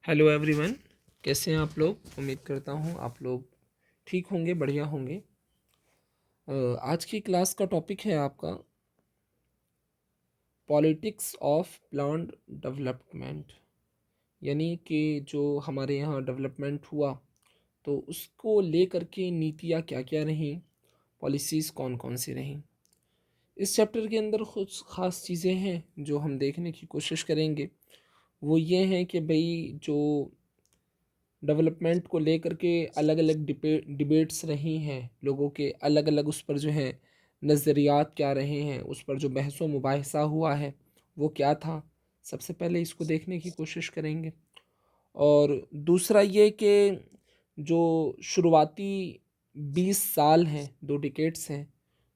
Hello everyone. कैसे हैं आप लोग? उम्मीद करता हूँ आप लोग ठीक होंगे, बढ़िया होंगे। आज की क्लास का टॉपिक है आपका पॉलिटिक्स ऑफ प्लान्ड डेवलपमेंट। यानी कि जो हमारे यहाँ डेवलपमेंट हुआ तो उसको लेकर के नीतियाँ क्या क्या रहीं, पॉलिसीज़ कौन कौन सी रहीं। इस चैप्टर के अंदर कुछ ख़ास चीज़ें हैं जो हम देखने की कोशिश करेंगे। वो ये हैं कि भाई जो डेवलपमेंट को लेकर के अलग अलग डिबेट्स रही हैं, लोगों के अलग अलग उस पर जो है नज़रियात क्या रहे हैं, उस पर जो बहस व मुबाहिसा हुआ है वो क्या था। सबसे पहले इसको देखने की कोशिश करेंगे। और दूसरा ये कि जो शुरुआती 20 साल हैं, 2 डिकेट्स हैं,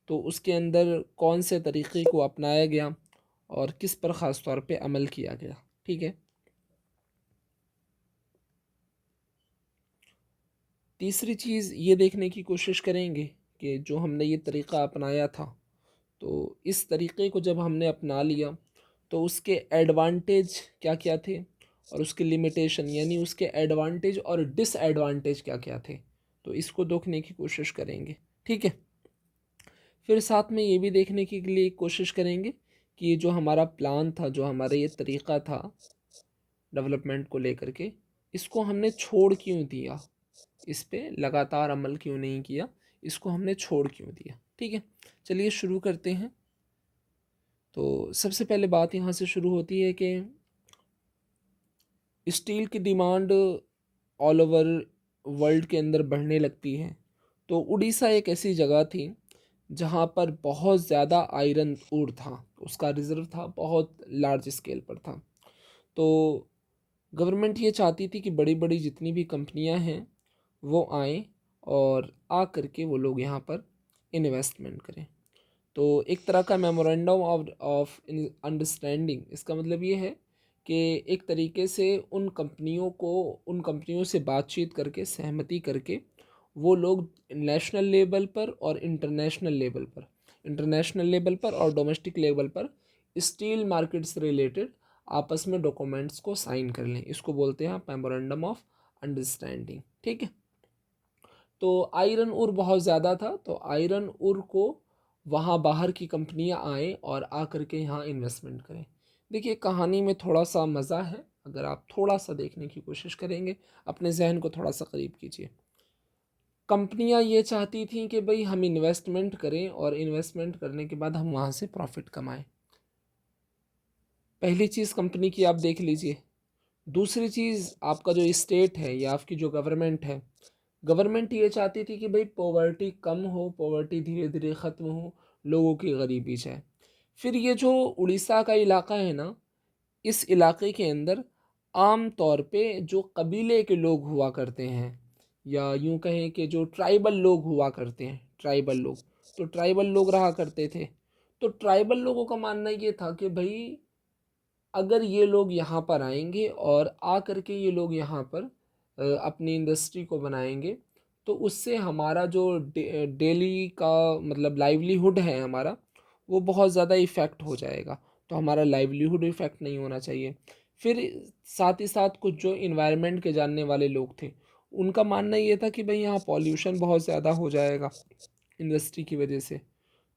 तो उसके अंदर कौन से तरीक़े को अपनाया गया और किस पर ख़ास तौर पे अमल किया गया। ठीक है। तीसरी चीज़ ये देखने की कोशिश करेंगे कि जो हमने ये तरीक़ा अपनाया था, तो इस तरीक़े को जब हमने अपना लिया तो उसके एडवांटेज क्या क्या थे और उसके लिमिटेशन, यानी उसके एडवांटेज और डिसएडवांटेज क्या क्या थे, तो इसको देखने की कोशिश करेंगे। ठीक है। फिर साथ में ये भी देखने के लिए कोशिश करेंगे कि ये जो हमारा प्लान था, जो हमारा ये तरीक़ा था डेवलपमेंट को लेकर के, इसको हमने छोड़ क्यों दिया, इस पे लगातार अमल क्यों नहीं किया, इसको हमने छोड़ क्यों दिया। ठीक है। चलिए शुरू करते हैं। तो सबसे पहले बात यहाँ से शुरू होती है कि स्टील की डिमांड ऑल ओवर वर्ल्ड के अंदर बढ़ने लगती है। तो उड़ीसा एक ऐसी जगह थी जहाँ पर बहुत ज़्यादा आयरन ओर था, उसका रिज़र्व था, बहुत लार्ज स्केल पर था। तो गवर्नमेंट ये चाहती थी कि बड़ी बड़ी जितनी भी कंपनियां हैं वो आएँ और आ करके वो लोग यहाँ पर इन्वेस्टमेंट करें। तो एक तरह का मेमोरेंडम ऑफ अंडरस्टैंडिंग, इसका मतलब ये है कि एक तरीके से उन कंपनियों से बातचीत करके, सहमति करके वो लोग इंटरनेशनल लेवल पर और डोमेस्टिक लेवल पर स्टील मार्केट से रिलेटेड आपस में डॉक्यूमेंट्स को साइन कर लें। इसको बोलते हैं मेमोरेंडम ऑफ अंडरस्टैंडिंग। ठीक है। तो आयरन ओर बहुत ज़्यादा था, तो आयरन ओर को वहाँ बाहर की कंपनियाँ आएँ और आ करके यहाँ इन्वेस्टमेंट करें। देखिए, कहानी में थोड़ा सा मज़ा है, अगर आप थोड़ा सा देखने की कोशिश करेंगे, अपने जहन को थोड़ा सा करीब कीजिए। कंपनियाँ ये चाहती थी कि भाई हम इन्वेस्टमेंट करें और इन्वेस्टमेंट करने के बाद हम वहाँ से प्रॉफिट कमाएं। पहली चीज़ कंपनी की आप देख लीजिए। दूसरी चीज़, आपका जो स्टेट है या आपकी जो गवर्नमेंट है, गवर्नमेंट ये चाहती थी कि भाई पॉवर्टी कम हो, पॉवर्टी धीरे धीरे ख़त्म हो, लोगों की गरीबी जाए। फिर ये जो उड़ीसा का इलाका है ना, इस इलाके के अंदर आम तौर पे जो कबीले के लोग हुआ करते हैं, या यूं कहें कि जो ट्राइबल लोग हुआ करते हैं, ट्राइबल लोग, तो ट्राइबल लोग रहा करते थे। तो ट्राइबल लोगों का मानना ये था कि भाई अगर ये लोग यहाँ पर आएंगे और आ करके ये लोग यहाँ पर अपनी इंडस्ट्री को बनाएंगे, तो उससे हमारा जो डेली का मतलब लाइवलीहुड है हमारा, वो बहुत ज़्यादा इफ़ेक्ट हो जाएगा। तो हमारा लाइवलीहुड इफ़ेक्ट नहीं होना चाहिए। फिर साथ ही साथ कुछ जो इन्वायरमेंट के जानने वाले लोग थे, उनका मानना ये था कि भाई यहाँ पॉल्यूशन बहुत ज़्यादा हो जाएगा इंडस्ट्री की वजह से।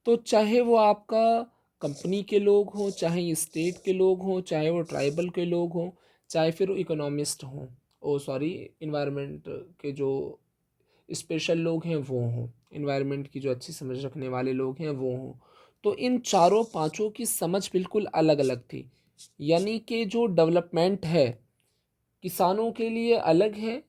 तो चाहे वो आपका कंपनी के लोग हों, चाहे स्टेट के लोग हों, चाहे वो ट्राइबल के लोग हों, चाहे फिर इकोनॉमिस्ट हों, ओ सॉरी, इन्वायरमेंट के जो स्पेशल लोग हैं वो हों, इन्वायरमेंट की जो अच्छी समझ रखने वाले लोग हैं वो हों, तो इन चारों पांचों की समझ बिल्कुल अलग अलग थी। यानी कि जो डेवलपमेंट है, किसानों के लिए अलग है,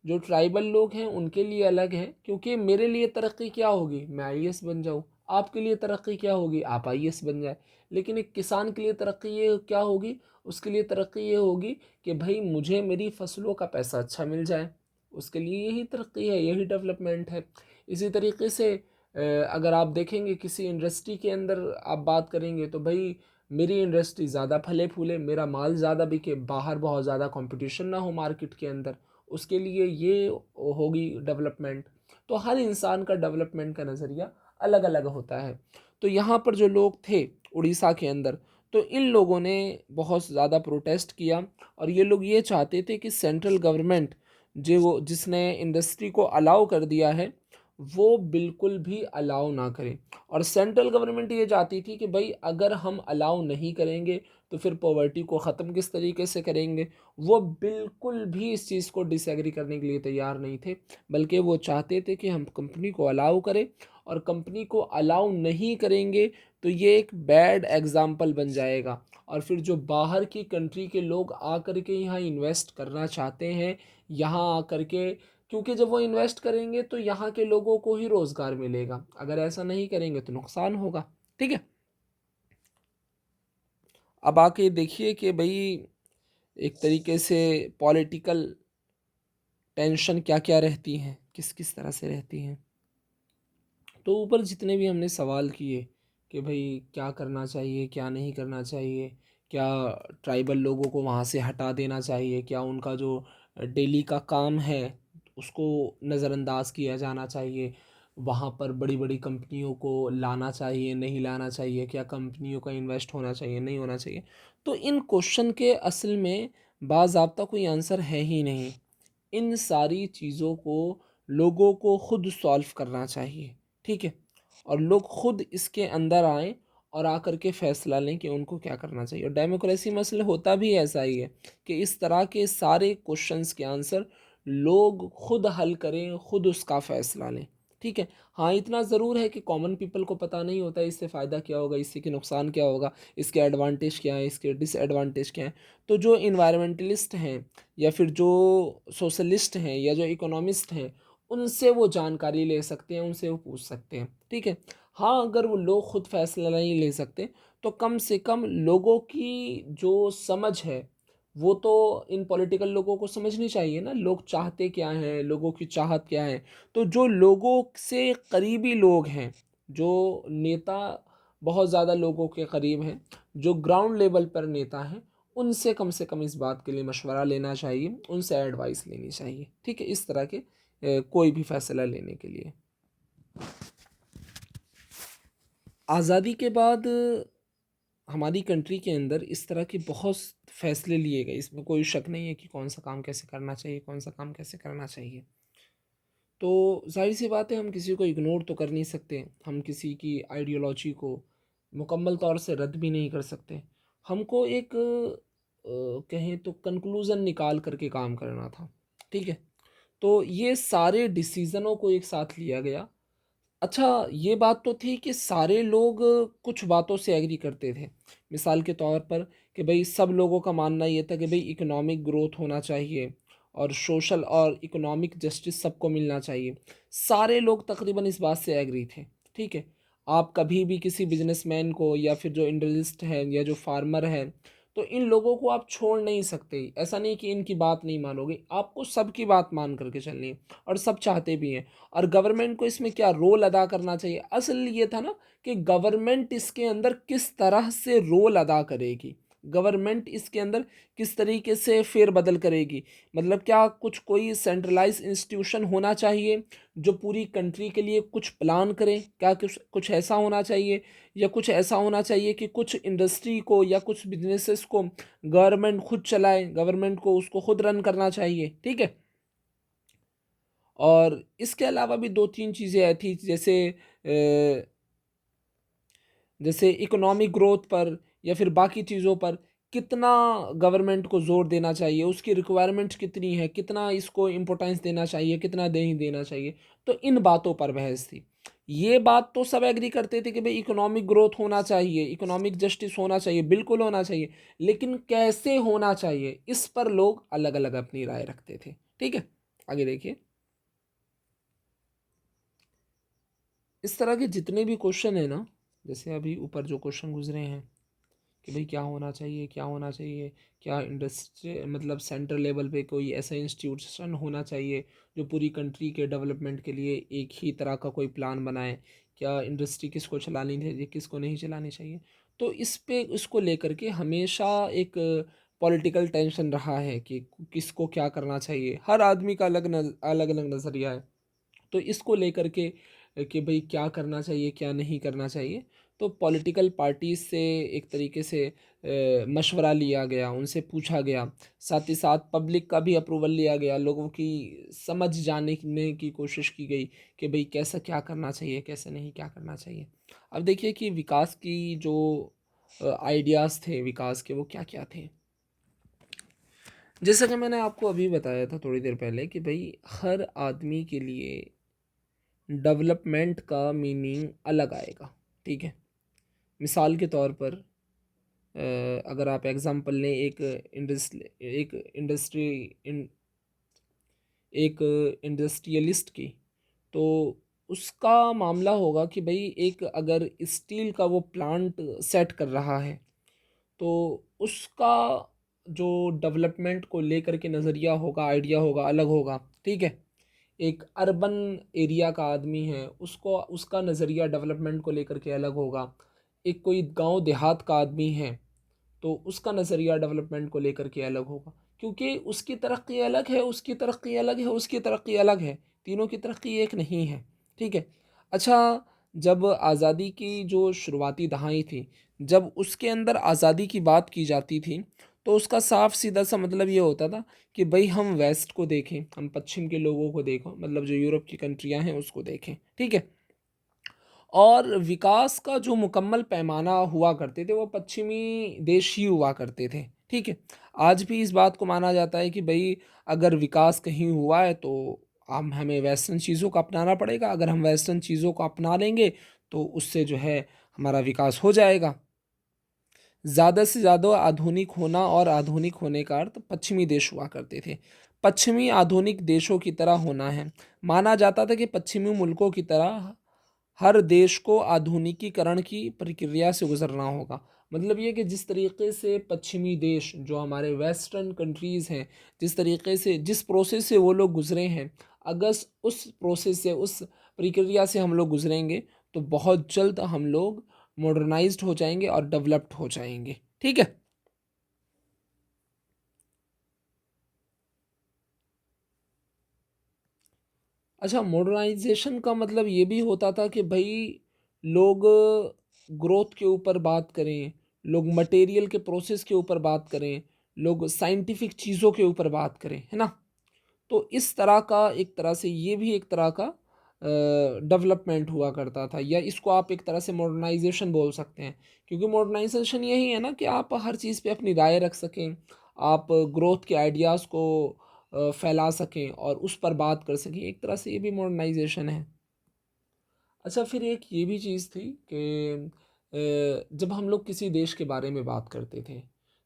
जो ट्राइबल लोग हैं उनके लिए अलग है। क्योंकि मेरे लिए तरक्की क्या होगी, मैं आईएएस बन जाऊँ। आपके लिए तरक्की क्या होगी, आप आईएएस बन जाए। लेकिन एक किसान के लिए तरक्की ये क्या होगी, उसके लिए तरक्की ये होगी कि भाई मुझे मेरी फसलों का पैसा अच्छा मिल जाए। उसके लिए यही तरक्की है, यही डेवलपमेंट है। इसी तरीके से अगर आप देखेंगे किसी इंडस्ट्री के अंदर आप बात करेंगे, तो भाई मेरी इंडस्ट्री ज़्यादा फले फूले, मेरा माल ज़्यादा बिके, बाहर बहुत ज़्यादा कंपटीशन ना हो मार्केट के अंदर, उसके लिए ये होगी डेवलपमेंट। तो हर इंसान का डेवलपमेंट का नज़रिया अलग अलग होता है। तो यहाँ पर जो लोग थे उड़ीसा के अंदर, तो इन लोगों ने बहुत ज़्यादा प्रोटेस्ट किया और ये लोग ये चाहते थे कि सेंट्रल गवर्नमेंट जिसने इंडस्ट्री को अलाउ कर दिया है वो बिल्कुल भी अलाउ ना करे। और सेंट्रल गवर्नमेंट ये चाहती थी कि भाई अगर हम अलाउ नहीं करेंगे तो फिर पॉवर्टी को ख़त्म किस तरीके से करेंगे। वो बिल्कुल भी इस चीज़ को डिसएग्री करने के लिए तैयार नहीं थे, बल्कि वो चाहते थे कि हम कंपनी को अलाउ करें, और कंपनी को अलाउ नहीं करेंगे तो ये एक बैड एग्ज़ाम्पल बन जाएगा। और फिर जो बाहर की कंट्री के लोग आकर के यहाँ इन्वेस्ट करना चाहते हैं, यहाँ आकर के, क्योंकि जब वो इन्वेस्ट करेंगे तो यहाँ के लोगों को ही रोज़गार मिलेगा, अगर ऐसा नहीं करेंगे तो नुकसान होगा। ठीक है, अब आके देखिए कि भाई एक तरीके से पॉलिटिकल टेंशन क्या क्या रहती हैं, किस किस तरह से रहती हैं। तो ऊपर जितने भी हमने सवाल किए कि भाई क्या करना चाहिए, क्या नहीं करना चाहिए, क्या ट्राइबल लोगों को वहाँ से हटा देना चाहिए, क्या उनका जो डेली का काम है उसको नज़रअंदाज किया जाना चाहिए, वहाँ पर बड़ी बड़ी कंपनियों को लाना चाहिए नहीं लाना चाहिए, क्या कंपनियों का इन्वेस्ट होना चाहिए नहीं होना चाहिए। तो इन क्वेश्चन के असल में बाज़ाब्ता कोई आंसर है ही नहीं। इन सारी चीज़ों को लोगों को खुद सॉल्व करना चाहिए। ठीक है, और लोग खुद इसके अंदर आएँ और आकर के फ़ैसला लें कि उनको क्या करना चाहिए। और डेमोक्रेसी में असल होता भी ऐसा ही है कि इस तरह के सारे क्वेश्चंस के आंसर लोग खुद हल करें, खुद उसका फ़ैसला लें। ठीक है, हाँ इतना ज़रूर है कि कॉमन पीपल को पता नहीं होता इससे फ़ायदा क्या होगा, इससे कि नुकसान क्या होगा, इसके एडवांटेज क्या है, इसके डिसएडवांटेज क्या है। तो जो इन्वायरमेंटलिस्ट हैं या फिर जो सोशलिस्ट हैं या जो इकोनॉमिस्ट हैं, उनसे वो जानकारी ले सकते हैं, उनसे वो पूछ सकते हैं। ठीक है, हाँ अगर वो लोग खुद फैसला नहीं ले सकते तो कम से कम लोगों की जो समझ है वो तो इन पॉलिटिकल लोगों को समझनी चाहिए ना, लोग चाहते क्या हैं, लोगों की चाहत क्या है। तो जो लोगों से करीबी लोग हैं, जो नेता बहुत ज़्यादा लोगों के करीब हैं, जो ग्राउंड लेवल पर नेता हैं, उनसे कम से कम इस बात के लिए मशवरा लेना चाहिए, उनसे एडवाइस लेनी चाहिए। ठीक है, इस तरह के कोई भी फैसला लेने के लिए। आज़ादी के बाद हमारी कंट्री के अंदर इस तरह के बहुत फैसले लिए गए, इसमें कोई शक नहीं है कि कौन सा काम कैसे करना चाहिए, कौन सा काम कैसे करना चाहिए। तो ज़ाहिर सी बात है हम किसी को इग्नोर तो कर नहीं सकते, हम किसी की आइडियोलॉजी को मुकम्मल तौर से रद्द भी नहीं कर सकते। हमको एक कहें तो कंक्लूज़न निकाल करके काम करना था। ठीक है, तो ये सारे डिसीज़नों को एक साथ लिया गया। अच्छा, ये बात तो थी कि सारे लोग कुछ बातों से एग्री करते थे। मिसाल के तौर पर कि भई सब लोगों का मानना ये था कि भई इकोनॉमिक ग्रोथ होना चाहिए और सोशल और इकोनॉमिक जस्टिस सबको मिलना चाहिए। सारे लोग तकरीबन इस बात से एग्री थे। ठीक है, आप कभी भी किसी बिजनेसमैन को या फिर जो इंडस्ट्रियलिस्ट है या जो फार्मर है, तो इन लोगों को आप छोड़ नहीं सकते। ऐसा नहीं कि इनकी बात नहीं मानोगे, आपको सबकी बात मान करके चलनी है, और सब चाहते भी हैं। और गवर्नमेंट को इसमें क्या रोल अदा करना चाहिए, असल ये था ना कि गवर्नमेंट इसके अंदर किस तरह से रोल अदा करेगी, गवर्नमेंट इसके अंदर किस तरीके से फेरबदल करेगी। मतलब क्या कुछ कोई सेंट्रलाइज इंस्टीट्यूशन होना चाहिए जो पूरी कंट्री के लिए कुछ प्लान करे, क्या कुछ कुछ ऐसा होना चाहिए, या कुछ ऐसा होना चाहिए कि कुछ इंडस्ट्री को या कुछ बिजनेसेस को गवर्नमेंट खुद चलाए, गवर्नमेंट को उसको खुद रन करना चाहिए। ठीक है, और इसके अलावा भी दो तीन चीज़ें आई थी, जैसे इकोनॉमिक ग्रोथ पर या फिर बाकी चीज़ों पर कितना गवर्नमेंट को ज़ोर देना चाहिए, उसकी रिक्वायरमेंट्स कितनी है, कितना इसको इम्पोर्टेंस देना चाहिए, कितना नहीं देना चाहिए। तो इन बातों पर बहस थी। ये बात तो सब एग्री करते थे कि भाई इकोनॉमिक ग्रोथ होना चाहिए, इकोनॉमिक जस्टिस होना चाहिए, बिल्कुल होना चाहिए, लेकिन कैसे होना चाहिए इस पर लोग अलग अलग अपनी राय रखते थे। ठीक है, आगे देखिए। इस तरह के जितने भी क्वेश्चन है ना, जैसे अभी ऊपर जो क्वेश्चन गुजरे हैं कि भाई क्या होना चाहिए, क्या होना चाहिए, क्या इंडस्ट्री मतलब सेंट्रल लेवल पे कोई ऐसा इंस्टीट्यूशन होना चाहिए जो पूरी कंट्री के डेवलपमेंट के लिए एक ही तरह का कोई प्लान बनाए, क्या इंडस्ट्री किसको चलानी चाहिए, किसको नहीं चलानी चाहिए। तो इस पे इसको लेकर के हमेशा एक पॉलिटिकल टेंशन रहा है कि किसको क्या करना चाहिए, हर आदमी का अलग अलग नज़रिया है। तो इसको लेकर के कि भाई क्या करना चाहिए क्या नहीं करना चाहिए, तो पॉलिटिकल पार्टीज़ से एक तरीके से मशवरा लिया गया, उनसे पूछा गया, साथ ही साथ पब्लिक का भी अप्रूवल लिया गया, लोगों की समझ जानने की कोशिश की गई कि भाई कैसा क्या करना चाहिए, कैसे नहीं क्या करना चाहिए। अब देखिए कि विकास की जो आइडियाज़ थे विकास के, वो क्या क्या थे। जैसा कि मैंने आपको अभी बताया था थोड़ी देर पहले कि भाई हर आदमी के लिए डेवलपमेंट का मीनिंग अलग आएगा, ठीक है। मिसाल के तौर पर अगर आप एग्ज़ाम्पल लें एक इंडस्ट्री इन एक इंडस्ट्रियलिस्ट की, तो उसका मामला होगा कि भाई एक अगर स्टील का वो प्लांट सेट कर रहा है, तो उसका जो डेवलपमेंट को लेकर के नज़रिया होगा, आइडिया होगा, अलग होगा, ठीक है। एक अर्बन एरिया का आदमी है, उसको उसका नज़रिया डेवलपमेंट को लेकर के अलग होगा। एक कोई गांव देहात का आदमी है, तो उसका नज़रिया डेवलपमेंट को लेकर के अलग होगा, क्योंकि उसकी तरक्की अलग है, उसकी तरक्की अलग है, उसकी तरक्की अलग है, तीनों की तरक्की एक नहीं है, ठीक है। अच्छा, जब आज़ादी की जो शुरुआती दहाई थी, जब उसके अंदर आज़ादी की बात की जाती थी, तो उसका साफ सीधा सा मतलब ये होता था कि भाई हम वेस्ट को देखें, हम पश्चिम के लोगों को देखो, मतलब जो यूरोप की कंट्रियां हैं उसको देखें, ठीक है। और विकास का जो मुकम्मल पैमाना हुआ करते थे वो पश्चिमी देश ही हुआ करते थे, ठीक है। आज भी इस बात को माना जाता है कि भाई अगर विकास कहीं हुआ है तो हम हमें वेस्टर्न चीज़ों को अपनाना पड़ेगा, अगर हम वेस्टर्न चीज़ों को अपना लेंगे तो उससे जो है हमारा विकास हो जाएगा। ज़्यादा से ज़्यादा आधुनिक होना और आधुनिक होने का अर्थ पश्चिमी देश हुआ करते थे। पश्चिमी आधुनिक देशों की तरह होना है। माना जाता था कि पश्चिमी मुल्कों की तरह हर देश को आधुनिकीकरण की प्रक्रिया से गुजरना होगा। मतलब ये कि जिस तरीके से पश्चिमी देश जो हमारे वेस्टर्न कंट्रीज़ हैं, जिस तरीके से जिस प्रोसेस से वो लोग गुजरे हैं, अगर उस प्रोसेस से उस प्रक्रिया से हम लोग गुजरेंगे तो बहुत जल्द हम लोग मॉडर्नाइज्ड हो जाएंगे और डेवलप्ड हो जाएंगे, ठीक है। अच्छा, मॉडर्नाइजेशन का मतलब ये भी होता था कि भाई लोग ग्रोथ के ऊपर बात करें, लोग मटेरियल के प्रोसेस के ऊपर बात करें, लोग साइंटिफिक चीज़ों के ऊपर बात करें, है ना। तो इस तरह का एक तरह से ये भी एक तरह का डेवलपमेंट हुआ करता था, या इसको आप एक तरह से मॉडर्नाइजेशन बोल सकते हैं। क्योंकि मॉडर्नाइजेशन यही है ना कि आप हर चीज़ पे अपनी राय रख सकें, आप ग्रोथ के आइडियाज़ को फैला सकें और उस पर बात कर सकें, एक तरह से ये भी मॉडर्नाइजेशन है। अच्छा, फिर एक ये भी चीज़ थी कि जब हम लोग किसी देश के बारे में बात करते थे,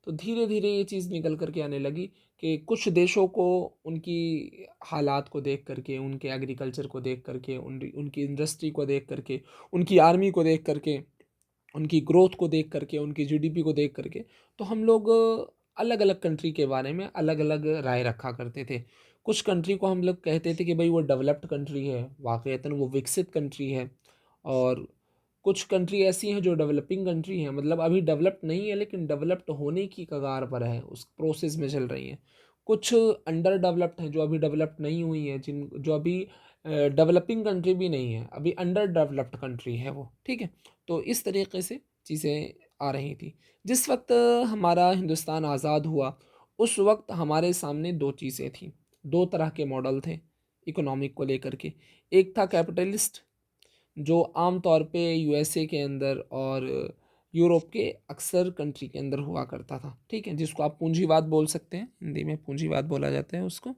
तो धीरे धीरे ये चीज़ निकल कर के आने लगी कि कुछ देशों को उनकी हालात को देख करके, उनके एग्रीकल्चर को देख करके, उनकी इंडस्ट्री को देख करके, उनकी आर्मी को देख करके, उनकी ग्रोथ को देख करके, उनकी जीडीपी को देख करके, तो हम लोग अलग अलग कंट्री के बारे में अलग अलग राय रखा करते थे। कुछ कंट्री को हम लोग कहते थे कि भाई वो डेवलप्ड कंट्री है, वाक़ईतन वो विकसित कंट्री है। और कुछ कंट्री ऐसी हैं जो डेवलपिंग कंट्री हैं, मतलब अभी डेवलप्ड नहीं है लेकिन डेवलप्ड होने की कगार पर है, उस प्रोसेस में चल रही हैं। कुछ अंडर डेवलप्ड हैं जो अभी डेवलप्ड नहीं हुई हैं, जिन जो अभी डेवलपिंग कंट्री भी नहीं है, अभी अंडर डेवलप्ड कंट्री है वो, ठीक है। तो इस तरीके से चीज़ें आ रही थी। जिस वक्त हमारा हिंदुस्तान आज़ाद हुआ, उस वक्त हमारे सामने दो चीज़ें थीं, दो तरह के मॉडल थे इकोनॉमिक को लेकर के। एक था कैपिटलिस्ट, जो आम तौर पे यूएसए के अंदर और यूरोप के अक्सर कंट्री के अंदर हुआ करता था, ठीक है, जिसको आप पूंजीवाद बोल सकते हैं, हिंदी में पूंजीवाद बोला जाता है उसको।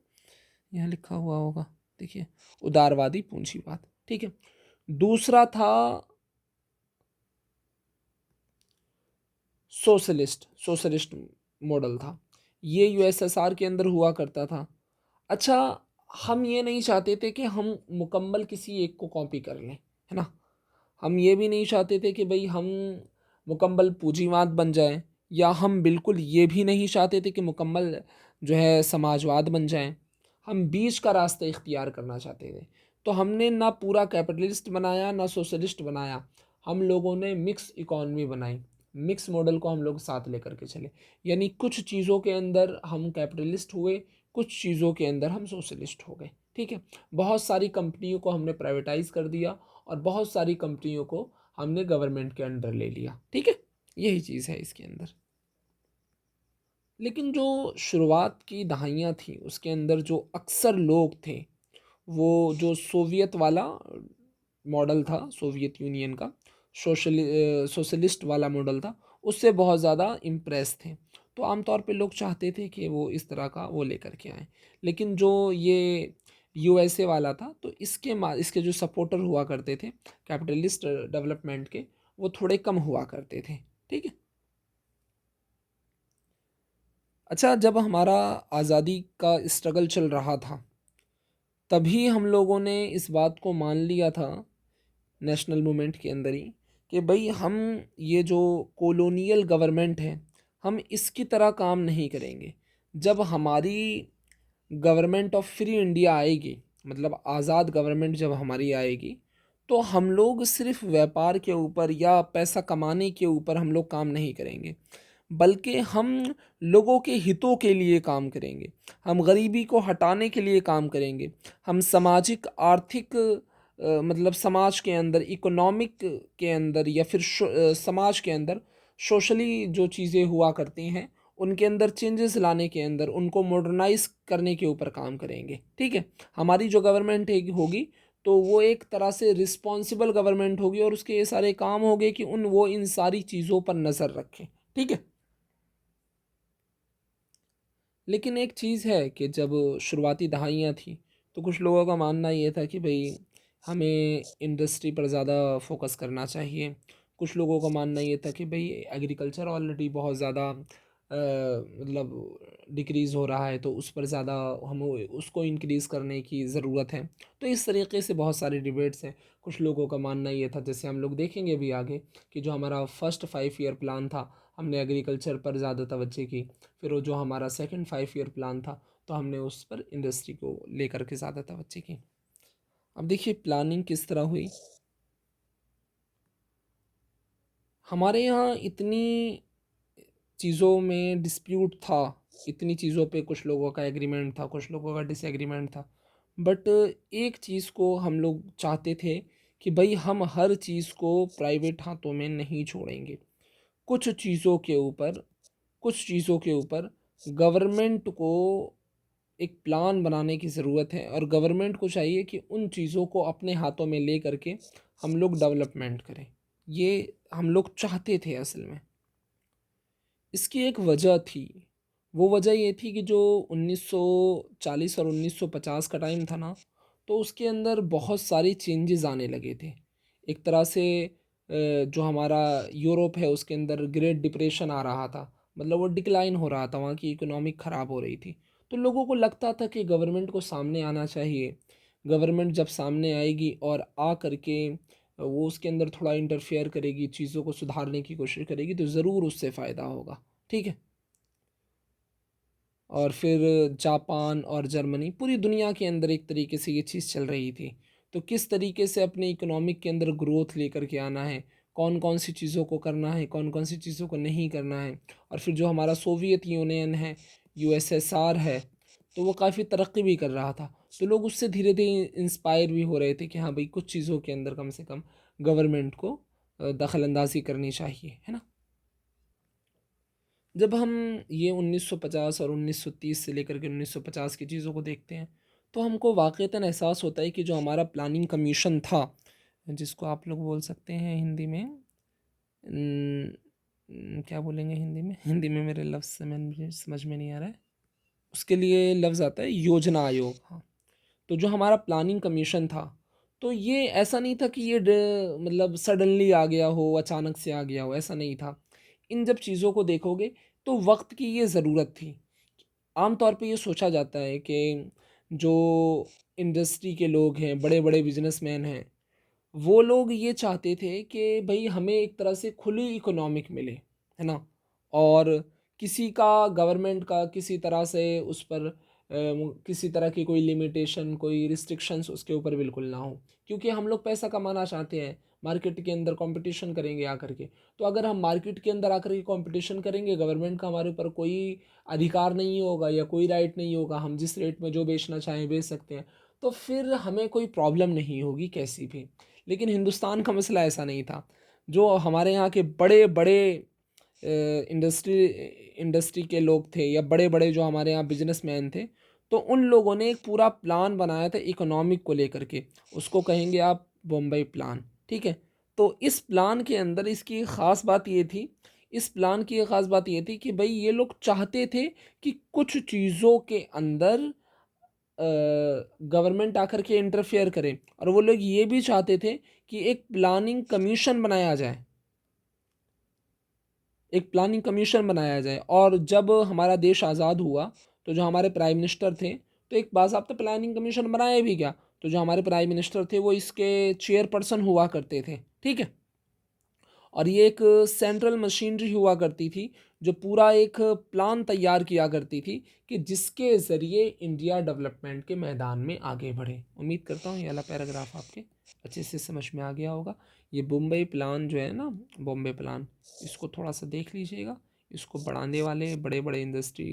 यहाँ लिखा हुआ होगा, देखिए, उदारवादी पूंजीवाद, ठीक है। दूसरा था सोशलिस्ट, सोशलिस्ट मॉडल था। ये यूएसएसआर के अंदर हुआ करता था। अच्छा, हम ये नहीं चाहते थे कि हम मुकम्मल किसी एक को कॉपी कर लें, है ना। हम ये भी नहीं चाहते थे कि भाई हम मुकम्मल पूंजीवाद बन जाएं, या हम बिल्कुल ये भी नहीं चाहते थे कि मुकम्मल जो है समाजवाद बन जाएं। हम बीच का रास्ता इख्तियार करना चाहते थे। तो हमने ना पूरा कैपिटलिस्ट बनाया ना सोशलिस्ट बनाया, हम लोगों ने मिक्स इकॉनमी बनाई। मिक्स मॉडल को हम लोग साथ लेकर के चले, यानी कुछ चीज़ों के अंदर हम कैपिटलिस्ट हुए, कुछ चीज़ों के अंदर हम सोशलिस्ट हो गए, ठीक है। बहुत सारी कंपनियों को हमने प्राइवेटाइज़ कर दिया और बहुत सारी कंपनियों को हमने गवर्नमेंट के अंडर ले लिया, ठीक है, यही चीज़ है इसके अंदर। लेकिन जो शुरुआत की दहाइयाँ थी उसके अंदर जो अक्सर लोग थे, वो जो सोवियत वाला मॉडल था, सोवियत यूनियन का सोशलिस्ट वाला मॉडल था, उससे बहुत ज़्यादा इम्प्रेस थे। तो आमतौर पे लोग चाहते थे कि वो इस तरह का वो लेकर के आएँ। लेकिन जो ये यूएसए वाला था, तो इसके जो सपोर्टर हुआ करते थे कैपिटलिस्ट डेवलपमेंट के, वो थोड़े कम हुआ करते थे, ठीक है। अच्छा, जब हमारा आज़ादी का स्ट्रगल चल रहा था, तभी हम लोगों ने इस बात को मान लिया था नेशनल मूवमेंट के अंदर ही कि भाई हम ये जो कॉलोनियल गवर्नमेंट है, हम इसकी तरह काम नहीं करेंगे। जब हमारी गवर्नमेंट ऑफ फ्री इंडिया आएगी, मतलब आज़ाद गवर्नमेंट जब हमारी आएगी, तो हम लोग सिर्फ व्यापार के ऊपर या पैसा कमाने के ऊपर हम लोग काम नहीं करेंगे, बल्कि हम लोगों के हितों के लिए काम करेंगे, हम गरीबी को हटाने के लिए काम करेंगे, हम सामाजिक आर्थिक मतलब समाज के अंदर इकोनॉमिक के अंदर या फिर समाज के अंदर सोशली जो चीज़ें हुआ करती हैं उनके अंदर चेंजेस लाने के अंदर उनको मॉडर्नाइज करने के ऊपर काम करेंगे, ठीक है। हमारी जो गवर्नमेंट है होगी, तो वो एक तरह से रिस्पॉन्सिबल गवर्नमेंट होगी और उसके ये सारे काम होंगे कि वो इन सारी चीज़ों पर नज़र रखें, ठीक है। लेकिन एक चीज़ है कि जब शुरुआती दहाइयाँ थी, तो कुछ लोगों का मानना ये था कि भई हमें इंडस्ट्री पर ज़्यादा फोकस करना चाहिए। कुछ लोगों का मानना ये था कि भई एग्रीकल्चर ऑलरेडी बहुत ज़्यादा मतलब डिक्रीज़ हो रहा है, तो उस पर ज़्यादा हमें उसको इंक्रीज़ करने की ज़रूरत है। तो इस तरीके से बहुत सारे डिबेट्स हैं। कुछ लोगों का मानना ये था, जैसे हम लोग देखेंगे भी आगे, कि जो हमारा फर्स्ट 5 ईयर प्लान था, हमने एग्रीकल्चर पर ज़्यादा तवज्जो की। फिर वो जो हमारा सेकंड 5 ईयर प्लान था, तो हमने उस पर इंडस्ट्री को लेकर के ज़्यादा तवज्जो की। अब देखिए प्लानिंग किस तरह हुई। हमारे यहाँ इतनी चीज़ों में डिस्प्यूट था, इतनी चीज़ों पे कुछ लोगों का एग्रीमेंट था, कुछ लोगों का डिसएग्रीमेंट था। बट एक चीज़ को हम लोग चाहते थे कि भाई हम हर चीज़ को प्राइवेट हाथों में नहीं छोड़ेंगे। कुछ चीज़ों के ऊपर कुछ चीज़ों के ऊपर गवर्नमेंट को एक प्लान बनाने की ज़रूरत है, और गवर्नमेंट को चाहिए कि उन चीज़ों को अपने हाथों में ले करके हम लोग डेवलपमेंट करें। ये हम लोग चाहते थे असल में। इसकी एक वजह थी, वो वजह ये थी कि जो 1940 और 1950 का टाइम था ना, तो उसके अंदर बहुत सारी चेंजेस आने लगे थे। एक तरह से जो हमारा यूरोप है उसके अंदर ग्रेट डिप्रेशन आ रहा था, मतलब वो डिक्लाइन हो रहा था, वहाँ की इकोनॉमिक ख़राब हो रही थी। तो लोगों को लगता था कि गवर्नमेंट को सामने आना चाहिए। गवर्नमेंट जब सामने आएगी और आ करके वो उसके अंदर थोड़ा इंटरफेयर करेगी, चीज़ों को सुधारने की कोशिश करेगी, तो ज़रूर उससे फ़ायदा होगा, ठीक है। और फिर जापान और जर्मनी, पूरी दुनिया के अंदर एक तरीके से ये चीज़ चल रही थी। तो किस तरीके से अपने इकोनॉमिक के अंदर ग्रोथ लेकर के आना है, कौन कौन सी चीज़ों को करना है, कौन कौन सी चीज़ों को नहीं करना है। और फिर जो हमारा सोवियत यूनियन है, यूएसएसआर है, तो वो काफ़ी तरक्की भी कर रहा था। तो लोग उससे धीरे धीरे इंस्पायर भी हो रहे थे कि हाँ भाई कुछ चीज़ों के अंदर कम से कम गवर्नमेंट को दखल अंदाजी करनी चाहिए, है ना। जब हम ये 1950 और 1930 से लेकर के 1950 की चीज़ों को देखते हैं, तो हमको वाक़ईतन एहसास होता है कि जो हमारा प्लानिंग कमीशन था, जिसको आप लोग बोल सकते हैं हिंदी में क्या बोलेंगे हिंदी में? हिंदी में मेरे लफ्ज़ से मैं मुझे समझ में नहीं आ रहा है। उसके लिए लफ्ज़ आता है योजना आयोग, हाँ। तो जो हमारा प्लानिंग कमीशन था, तो ये ऐसा नहीं था कि ये मतलब सडनली आ गया हो, अचानक से आ गया हो, ऐसा नहीं था। इन जब चीज़ों को देखोगे, तो वक्त की ये ज़रूरत थी। आम तौर पे ये सोचा जाता है कि जो इंडस्ट्री के लोग हैं, बड़े बड़े बिजनेसमैन हैं, वो लोग ये चाहते थे कि भाई हमें एक तरह से खुली इकोनॉमिक मिले, है ना। और किसी का गवर्नमेंट का किसी तरह से उस पर किसी तरह की कोई लिमिटेशन, कोई रिस्ट्रिक्शंस उसके ऊपर बिल्कुल ना हो, क्योंकि हम लोग पैसा कमाना चाहते हैं, मार्केट के अंदर कंपटीशन करेंगे आकर के। तो अगर हम मार्केट के अंदर आकर के कंपटीशन करेंगे, गवर्नमेंट का हमारे ऊपर कोई अधिकार नहीं होगा या कोई राइट नहीं होगा, हम जिस रेट में जो बेचना चाहें बेच सकते हैं, तो फिर हमें कोई प्रॉब्लम नहीं होगी कैसी भी। लेकिन हिंदुस्तान का मसला ऐसा नहीं था। जो हमारे यहाँ के बड़े बड़े इंडस्ट्री के लोग थे या बड़े बड़े जो हमारे यहाँ बिजनेसमैन थे, तो उन लोगों ने एक पूरा प्लान बनाया था इकोनॉमिक को लेकर के। उसको कहेंगे आप बम्बई प्लान, ठीक है। तो इस प्लान के अंदर इसकी ख़ास बात ये थी, इस प्लान की ख़ास बात ये थी कि भाई ये लोग चाहते थे कि कुछ चीज़ों के अंदर गवर्नमेंट आकर के इंटरफेयर करे, और वो लोग ये भी चाहते थे कि एक प्लानिंग कमीशन बनाया जाए, एक प्लानिंग कमीशन बनाया जाए। और जब हमारा देश आज़ाद हुआ तो जो हमारे प्राइम मिनिस्टर थे, तो एक बाज़ाब्ता प्लानिंग कमीशन बनाया भी गया। तो जो हमारे प्राइम मिनिस्टर थे वो इसके चेयरपर्सन हुआ करते थे, ठीक है। और ये एक सेंट्रल मशीनरी हुआ करती थी जो पूरा एक प्लान तैयार किया करती थी कि जिसके ज़रिए इंडिया डेवलपमेंट के मैदान में आगे बढ़े। उम्मीद करता हूँ ये वाला पैराग्राफ आपके अच्छे से समझ में आ गया होगा। ये बम्बई प्लान जो है ना, बॉम्बे प्लान, इसको थोड़ा सा देख लीजिएगा। इसको बढ़ाने वाले बड़े बड़े इंडस्ट्री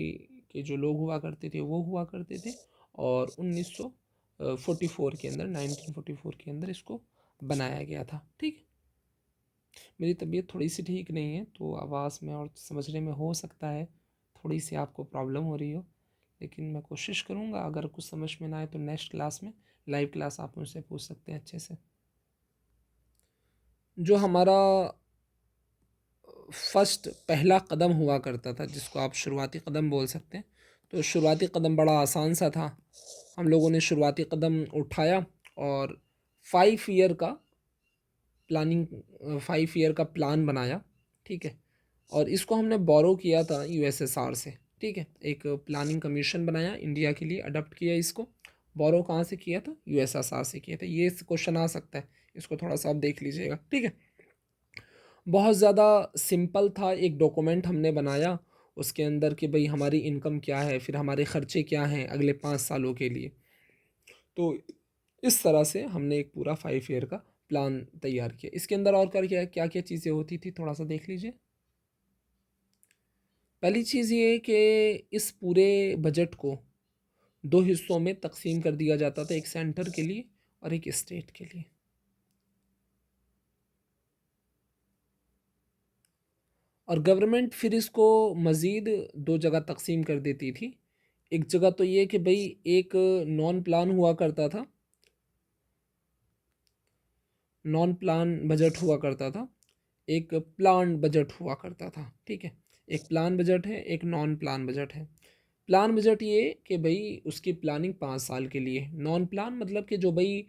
के जो लोग हुआ करते थे वो हुआ करते थे, और 1944 के अंदर, 1944 के अंदर इसको बनाया गया था, ठीक है। मेरी तबीयत थोड़ी सी ठीक नहीं है, तो आवाज़ में और समझने में हो सकता है थोड़ी सी आपको प्रॉब्लम हो रही हो, लेकिन मैं कोशिश करूँगा। अगर कुछ समझ में ना आए तो नेक्स्ट क्लास में, लाइव क्लास, आप मुझसे पूछ सकते हैं अच्छे से। जो हमारा फर्स्ट पहला कदम हुआ करता था, जिसको आप शुरुआती कदम बोल सकते हैं, तो शुरुआती कदम बड़ा आसान सा था। हम लोगों ने शुरुआती कदम उठाया और 5 ईयर का प्लानिंग, 5 ईयर का प्लान बनाया, ठीक है। और इसको हमने बोरो किया था यूएसएसआर से, ठीक है। एक प्लानिंग कमीशन बनाया, इंडिया के लिए अडॉप्ट किया इसको। बोरो कहाँ से किया था? यूएसएसआर से किया था। ये क्वेश्चन आ सकता है, इसको थोड़ा सा आप देख लीजिएगा, ठीक है। बहुत ज़्यादा सिंपल था। एक डॉक्यूमेंट हमने बनाया उसके अंदर कि भाई हमारी इनकम क्या है, फिर हमारे ख़र्चे क्या हैं अगले 5 सालों के लिए। तो इस तरह से हमने एक पूरा 5 ईयर का प्लान तैयार किया। इसके अंदर और क्या क्या क्या चीज़ें होती थी, थोड़ा सा देख लीजिए। पहली चीज़ ये कि इस पूरे बजट को 2 हिस्सों में तकसीम कर दिया जाता था, एक सेंटर के लिए और एक स्टेट के लिए। और गवर्नमेंट फिर इसको मज़ीद 2 जगह तकसीम कर देती थी। एक जगह तो ये कि भाई एक नॉन प्लान हुआ करता था, नॉन प्लान बजट हुआ करता था, एक प्लान बजट हुआ करता था, ठीक है। एक प्लान बजट है, एक नॉन प्लान बजट है। प्लान बजट ये कि भाई उसकी प्लानिंग 5 साल के लिए। नॉन प्लान मतलब कि जो भाई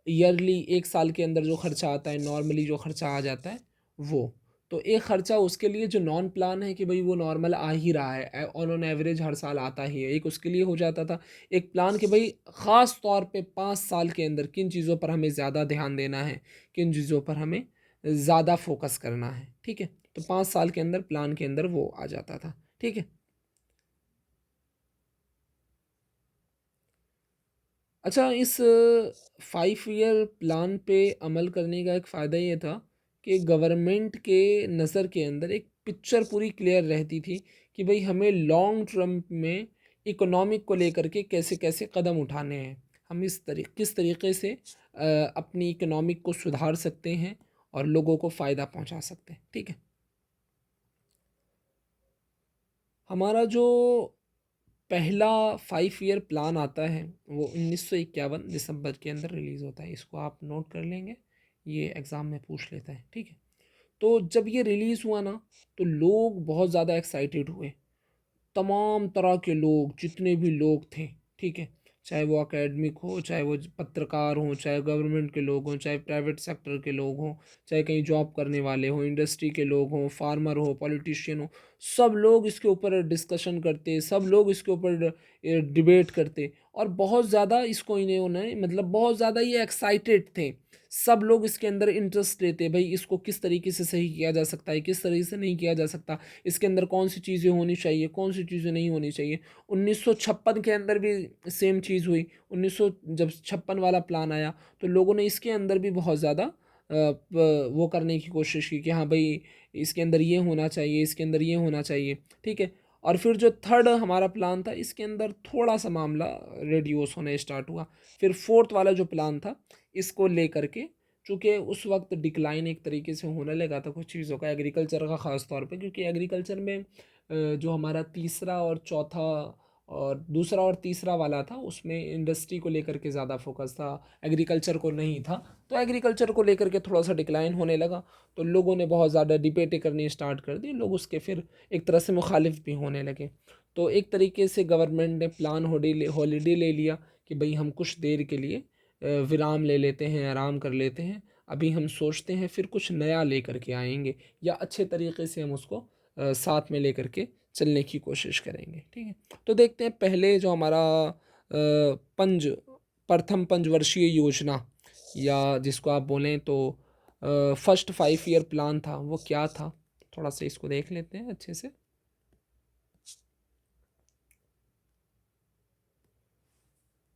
ईयरली 1 साल के अंदर जो खर्चा आता है, नॉर्मली जो खर्चा आ जाता है वो। तो एक खर्चा उसके लिए जो नॉन प्लान है कि भाई वो नॉर्मल आ ही रहा है, ऑन एवरेज हर साल आता ही है, एक उसके लिए हो जाता था। एक प्लान कि भाई ख़ास तौर पे 5 साल के अंदर किन चीज़ों पर हमें ज़्यादा ध्यान देना है, किन चीज़ों पर हमें ज़्यादा फोकस करना है, ठीक है। तो 5 साल के अंदर प्लान के अंदर वो आ जाता था, ठीक है। अच्छा, इस 5 ईयर प्लान पे अमल करने का एक फ़ायदा ये था कि गवर्नमेंट के नज़र के अंदर एक पिक्चर पूरी क्लियर रहती थी कि भाई हमें लॉन्ग टर्म में इकोनॉमिक को लेकर के कैसे कैसे कदम उठाने हैं, हम किस तरीके से अपनी इकोनॉमिक को सुधार सकते हैं और लोगों को फ़ायदा पहुंचा सकते हैं, ठीक है। हमारा जो पहला 5 ईयर प्लान आता है वो 1951 दिसंबर के अंदर रिलीज़ होता है। इसको आप नोट कर लेंगे, ये एग्ज़ाम में पूछ लेता है, ठीक है। तो जब ये रिलीज़ हुआ ना, तो लोग बहुत ज़्यादा एक्साइटेड हुए। तमाम तरह के लोग, जितने भी लोग थे, ठीक है। चाहे वो एकेडमिक हो, चाहे वो पत्रकार हों, चाहे गवर्नमेंट के लोग हों, चाहे प्राइवेट सेक्टर के लोग हों, चाहे कहीं जॉब करने वाले हों, इंडस्ट्री के लोग हों, फार्मर हो, पॉलिटिशियन हो, सब लोग इसके ऊपर डिस्कशन करते, सब लोग इसके ऊपर डिबेट करते। और बहुत ज़्यादा इसको इन्होंने, मतलब बहुत ज़्यादा ये एक्साइटेड थे। सब लोग इसके अंदर इंटरेस्ट लेते, भाई इसको किस तरीके से सही किया जा सकता है, किस तरीके से नहीं किया जा सकता, इसके अंदर कौन सी चीज़ें होनी चाहिए, कौन सी चीज़ें नहीं होनी चाहिए। 1956 के अंदर भी सेम चीज़ हुई। 1900 जब 56 वाला प्लान आया तो लोगों ने इसके अंदर भी बहुत ज़्यादा वो करने की कोशिश की कि हाँ भाई इसके अंदर ये होना चाहिए, इसके अंदर ये होना चाहिए, ठीक है। और फिर जो थर्ड हमारा प्लान था, इसके अंदर थोड़ा सा मामला रेड्यूस होने स्टार्ट हुआ। फिर फोर्थ वाला जो प्लान था, इसको लेकर के चूँकि उस वक्त डिक्लाइन एक तरीके से होने लगा था कुछ चीज़ों का, एग्रीकल्चर का ख़ास तौर पे, क्योंकि एग्रीकल्चर में जो हमारा तीसरा और चौथा और दूसरा और तीसरा वाला था उसमें इंडस्ट्री को लेकर के ज़्यादा फोकस था, एग्रीकल्चर को नहीं था। तो एग्रीकल्चर को लेकर के थोड़ा सा डिक्लाइन होने लगा, तो लोगों ने बहुत ज़्यादा डिबेटें करनी स्टार्ट कर दी, लोग उसके फिर एक तरह से मुखालिफ भी होने लगे। तो एक तरीके से गवर्नमेंट ने प्लान हॉलीडे ले लिया कि भाई हम कुछ देर के लिए विराम ले लेते हैं, आराम कर लेते हैं, अभी हम सोचते हैं फिर कुछ नया लेकर के आएंगे, या अच्छे तरीके से हम उसको साथ में लेकर के चलने की कोशिश करेंगे। ठीक है, तो देखते हैं पहले जो हमारा पंच प्रथम पंचवर्षीय योजना, या जिसको आप बोलें तो फर्स्ट 5 ईयर प्लान था, वो क्या था। थोड़ा सा इसको देख लेते हैं अच्छे से।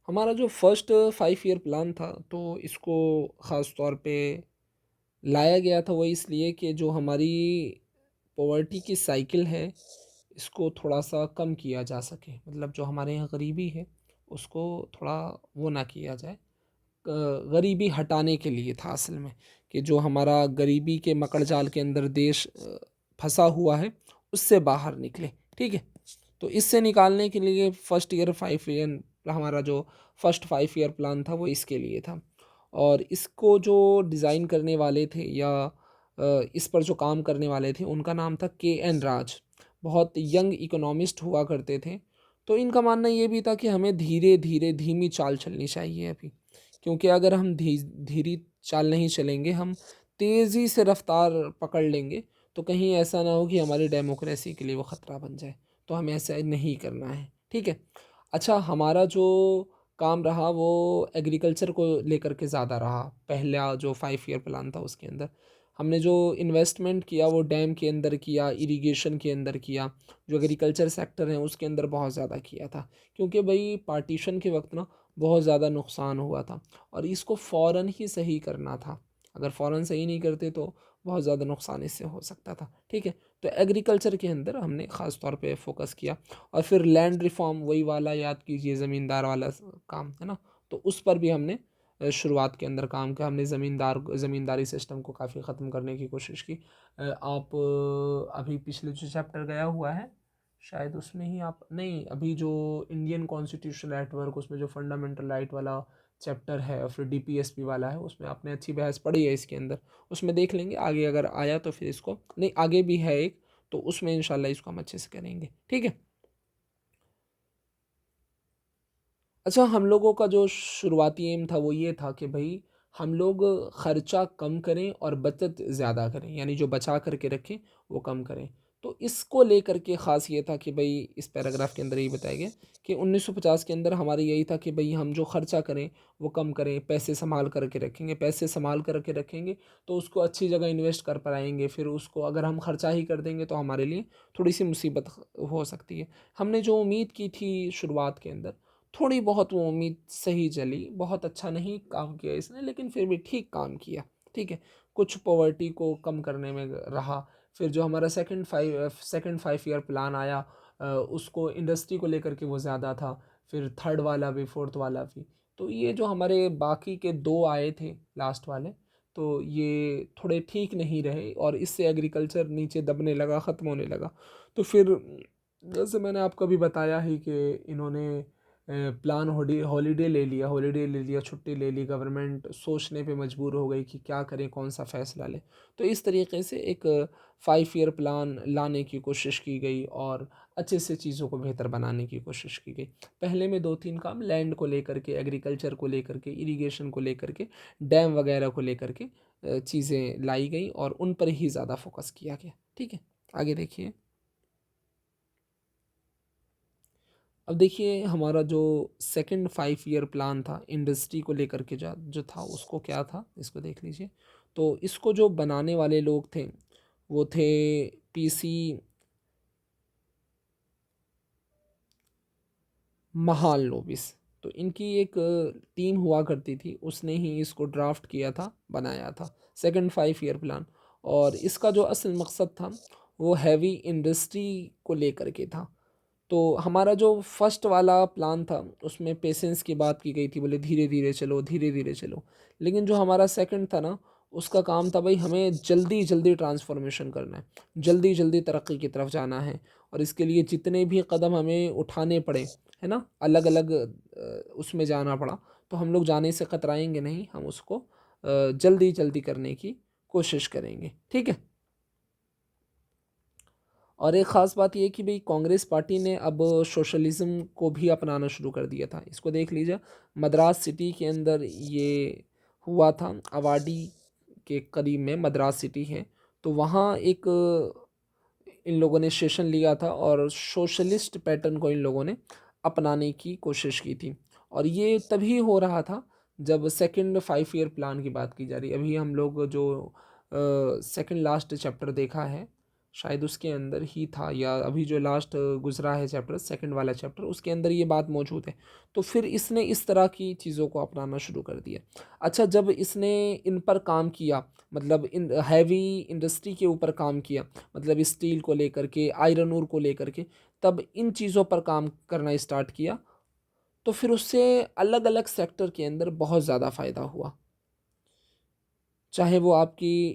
हमारा जो फर्स्ट 5 ईयर प्लान था, तो इसको ख़ास तौर पे लाया गया था वो इसलिए कि जो हमारी पॉवर्टी की साइकिल है इसको थोड़ा सा कम किया जा सके, मतलब जो हमारे यहाँ गरीबी है उसको थोड़ा वो ना किया जाए, गरीबी हटाने के लिए था असल में, कि जो हमारा गरीबी के मकड़जाल के अंदर देश फंसा हुआ है उससे बाहर निकले। ठीक है, तो इससे निकालने के लिए फर्स्ट ईयर 5 ईयर हमारा जो फर्स्ट 5 ईयर प्लान था वो इसके लिए था। और इसको जो डिज़ाइन करने वाले थे, या इस पर जो काम करने वाले थे, उनका नाम था KN राज। बहुत यंग इकोनॉमिस्ट हुआ करते थे। तो इनका मानना ये भी था कि हमें धीरे धीरे धीमी चाल चलनी चाहिए अभी, क्योंकि अगर हम धीरी चाल नहीं चलेंगे, हम तेज़ी से रफ्तार पकड़ लेंगे, तो कहीं ऐसा ना हो कि हमारी डेमोक्रेसी के लिए वो ख़तरा बन जाए। तो हमें ऐसा नहीं करना है। ठीक है, अच्छा, हमारा जो काम रहा वो एग्रीकल्चर को लेकर के ज़्यादा रहा। पहला जो 5 ईयर प्लान था उसके अंदर हमने जो इन्वेस्टमेंट किया वो डैम के अंदर किया, इरिगेशन के अंदर किया, जो एग्रीकल्चर सेक्टर है उसके अंदर बहुत ज़्यादा किया था, क्योंकि भाई पार्टीशन के वक्त ना बहुत ज़्यादा नुकसान हुआ था और इसको फ़ौरन ही सही करना था। अगर फ़ौरन सही नहीं करते तो बहुत ज़्यादा नुकसान इससे हो सकता था। ठीक है, तो एग्रीकल्चर के अंदर हमने ख़ास तौर पे फोकस किया। और फिर लैंड रिफॉर्म, वही वाला याद कीजिए, ज़मींदार वाला काम है ना, तो उस पर भी हमने शुरुआत के अंदर काम किया। हमने ज़मींदारी सिस्टम को काफ़ी ख़त्म करने की कोशिश की। आप अभी पिछले जो चैप्टर गया हुआ है शायद उसमें ही आप, नहीं, अभी जो इंडियन कॉन्स्टिट्यूशन एट वर्क, उसमें जो फंडामेंटल राइट वाला चैप्टर है और फिर DPSP वाला है, उसमें आपने अच्छी बहस पढ़ी है इसके अंदर, उसमें देख लेंगे आगे, अगर आया तो फिर इसको, नहीं आगे भी है एक, तो उसमें इंशाल्लाह इसको हम अच्छे से करेंगे। ठीक है, अच्छा, हम लोगों का जो शुरुआती एम था वो ये था कि भाई हम लोग खर्चा कम करें और बचत ज़्यादा करें, यानी जो बचा करके रखें वो कम करें। तो इसको लेकर के ख़ास ये था कि भाई इस पैराग्राफ के अंदर यही बताया गया कि 1950 के अंदर हमारा यही था कि भाई हम जो खर्चा करें वो कम करें, पैसे संभाल करके रखेंगे, पैसे संभाल करके रखेंगे तो उसको अच्छी जगह इन्वेस्ट कर पाएंगे। फिर उसको अगर हम खर्चा ही कर देंगे तो हमारे लिए थोड़ी सी मुसीबत हो सकती है। हमने जो उम्मीद की थी शुरुआत के अंदर, थोड़ी बहुत वो उम्मीद सही चली, बहुत अच्छा नहीं काम किया इसने, लेकिन फिर भी ठीक काम किया। ठीक है, कुछ पॉवर्टी को कम करने में रहा। फिर जो हमारा सेकंड 5 ईयर प्लान आया, उसको इंडस्ट्री को लेकर के वो ज़्यादा था। फिर थर्ड वाला भी, फोर्थ वाला भी। तो ये जो हमारे बाकी के दो आए थे लास्ट वाले, तो ये थोड़े ठीक नहीं रहे और इससे एग्रीकल्चर नीचे दबने लगा, ख़त्म होने लगा। तो फिर जैसे मैंने आपको अभी बताया ही कि इन्होंने प्लान हॉलीडे ले लिया, छुट्टी ले ली, गवर्नमेंट सोचने पे मजबूर हो गई कि क्या करें, कौन सा फ़ैसला लें। तो इस तरीके से एक 5 ईयर प्लान लाने की कोशिश की गई और अच्छे से चीज़ों को बेहतर बनाने की कोशिश की गई। पहले में 2-3 काम लैंड को लेकर के, एग्रीकल्चर को लेकर के, इरिगेशन को लेकर के, डैम वगैरह को लेकर के चीज़ें लाई गई और उन पर ही ज़्यादा फोकस किया गया। ठीक है, आगे देखिए। अब देखिए हमारा जो सेकंड 5 ईयर प्लान था इंडस्ट्री को लेकर के, जो जो था उसको क्या था, इसको देख लीजिए। तो इसको जो बनाने वाले लोग थे वो थे PC महालनोबिस। तो इनकी एक टीम हुआ करती थी, उसने ही इसको ड्राफ्ट किया था, बनाया था सेकंड 5 ईयर प्लान। और इसका जो असल मकसद था वो हैवी इंडस्ट्री को लेकर के था। तो हमारा जो फर्स्ट वाला प्लान था उसमें पेशेंस की बात की गई थी, बोले धीरे धीरे चलो, धीरे धीरे चलो। लेकिन जो हमारा सेकंड था ना, उसका काम था भाई हमें जल्दी जल्दी ट्रांसफॉर्मेशन करना है, जल्दी जल्दी तरक्की की तरफ जाना है। और इसके लिए जितने भी कदम हमें उठाने पड़े, है ना, अलग अलग उसमें जाना पड़ा, तो हम लोग जाने से कतराएंगे नहीं, हम उसको जल्दी जल्दी करने की कोशिश करेंगे। ठीक है। और एक ख़ास बात ये है कि भाई कांग्रेस पार्टी ने अब सोशलिज्म को भी अपनाना शुरू कर दिया था। इसको देख लीजिए, मद्रास सिटी के अंदर ये हुआ था, अवाडी के करीब में मद्रास सिटी है। तो वहाँ एक इन लोगों ने सेशन लिया था और सोशलिस्ट पैटर्न को इन लोगों ने अपनाने की कोशिश की थी। और ये तभी हो रहा था जब सेकंड 5 ईयर प्लान की बात की जा रही है। अभी हम लोग जो सेकंड लास्ट चैप्टर देखा है, शायद उसके अंदर ही था, या अभी जो लास्ट गुजरा है चैप्टर, सेकंड वाला चैप्टर, उसके अंदर ये बात मौजूद है। तो फिर इसने इस तरह की चीज़ों को अपनाना शुरू कर दिया। अच्छा, जब इसने इन पर काम किया, मतलब इन हैवी इंडस्ट्री के ऊपर काम किया, मतलब स्टील को लेकर के, आयरन ओर को लेकर के, तब इन चीज़ों पर काम करना स्टार्ट किया, तो फिर उससे अलग अलग सेक्टर के अंदर बहुत ज़्यादा फ़ायदा हुआ। चाहे वो आपकी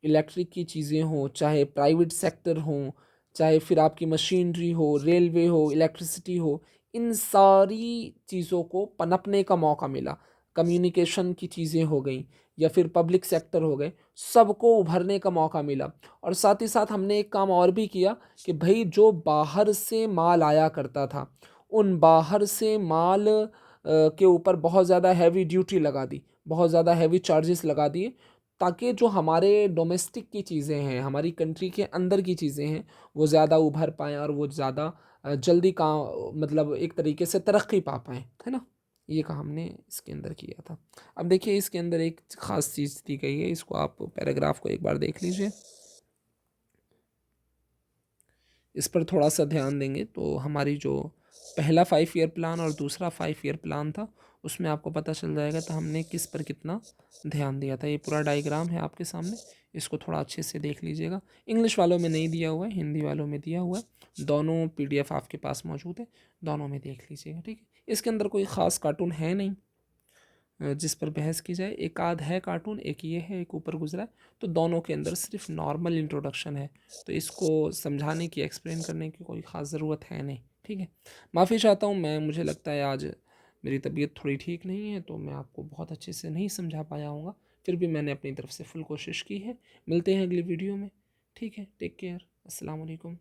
इलेक्ट्रिक की चीज़ें हों, चाहे प्राइवेट सेक्टर हों, चाहे फिर आपकी मशीनरी हो, रेलवे हो, इलेक्ट्रिसिटी हो, इन सारी चीज़ों को पनपने का मौका मिला। कम्युनिकेशन की चीज़ें हो गई, या फिर पब्लिक सेक्टर हो गए, सबको उभरने का मौका मिला। और साथ ही साथ हमने एक काम और भी किया कि भाई जो बाहर से माल आया करता था, उन बाहर से माल के ऊपर बहुत ज़्यादा हैवी ड्यूटी लगा दी, बहुत ज़्यादा हैवी चार्जेस लगा दिए, ताकि जो हमारे डोमेस्टिक की चीज़ें हैं, हमारी कंट्री के अंदर की चीज़ें हैं, वो ज़्यादा उभर पाएँ और वो ज़्यादा जल्दी का मतलब एक तरीके से तरक्की पा पाएँ, है ना? ये काम हमने इसके अंदर किया था। अब देखिए इसके अंदर एक ख़ास चीज़ दी गई है, इसको आप पैराग्राफ को एक बार देख लीजिए। इस पर थोड़ा-सा ध्यान देंगे तो हमारी जो पहला 5 ईयर प्लान और दूसरा 5 ईयर प्लान था, उसमें आपको पता चल जाएगा तो हमने किस पर कितना ध्यान दिया था। ये पूरा डायग्राम है आपके सामने, इसको थोड़ा अच्छे से देख लीजिएगा। इंग्लिश वालों में नहीं दिया हुआ है, हिंदी वालों में दिया हुआ है। दोनों पीडीएफ आपके पास मौजूद है, दोनों में देख लीजिएगा, ठीक है। इसके अंदर कोई ख़ास कार्टून है नहीं जिस पर बहस की जाए। एक आध है कार्टून, एक ये है, एक ऊपर गुजरा है। तो दोनों के अंदर सिर्फ नॉर्मल इंट्रोडक्शन है, तो इसको समझाने की, एक्सप्लेन करने की कोई ख़ास ज़रूरत है नहीं, ठीक है। माफ़ी चाहता हूँ मैं, मुझे लगता है आज मेरी तबीयत थोड़ी ठीक नहीं है, तो मैं आपको बहुत अच्छे से नहीं समझा पाया हूँगा। फिर भी मैंने अपनी तरफ से फुल कोशिश की है। मिलते हैं अगली वीडियो में, ठीक है। टेक केयर, अस्सलाम वालेकुम।